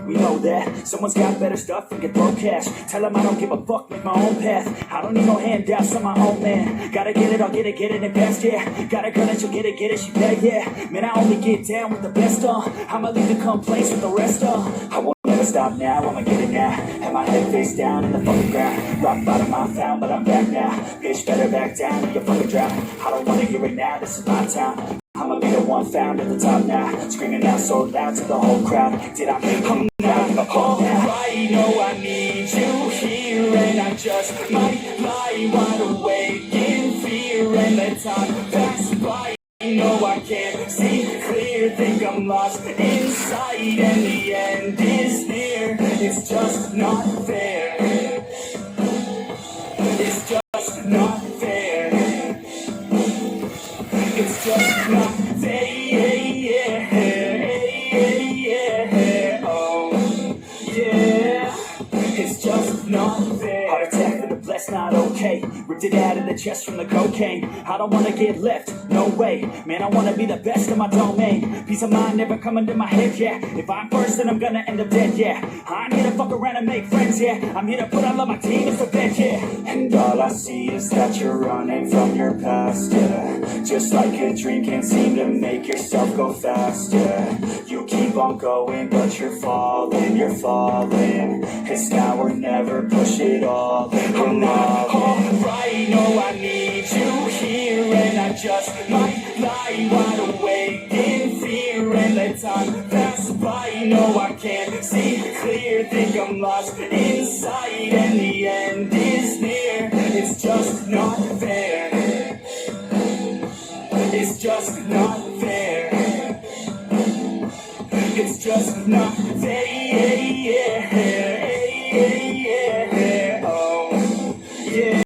we know that. Someone's got better stuff and can throw cash. Tell them I don't give a fuck, make my own path. I don't need no handouts, I'm my own man. Gotta get it, I'll get it and fast, yeah. Got a girl that she'll get it, she bad, yeah. Man, I only get down with the best, I'ma leave the complaints with the rest, I won't never stop now, I'ma get it now. Have my head face down in the fucking ground. Rock bottom I found, but I'm back now. Bitch, better back down or you fucking drown. I don't wanna hear it now, this is my town. I'ma be the one found at the top now. Screaming out so loud to the whole crowd. Did I make it? Now give a fuck now. I know I need you here, and I just might lie wide awake in fear and let time pass by. No, I can't see clear, think I'm lost inside, and the end is near. It's just not fair. It's just not fair. It's just not fair. Oh, yeah. It's just not fair. Heart attack for the blessed, not okay. Ripped it out of the chest from the cocaine. I don't wanna get left, no way. Man, I wanna be the best in my domain. Peace of mind never coming to my head, yeah. If I'm first, then I'm gonna end up dead, yeah. I'm here to fuck around and make friends, yeah. I'm here to put all of my demons to bed, yeah. And all I see is that you're running from your past, yeah. Just like a dream, can't seem to make yourself go fast, yeah. You keep on going, but you're falling, you're falling. It's now or never, push it all in. I'm not alright, no, I need you here, and I just might lie wide awake in fear and let time pass by. No, I can't see clear, think I'm lost inside, and the end is near. It's just not fair. It's just not fair. It's just not fair.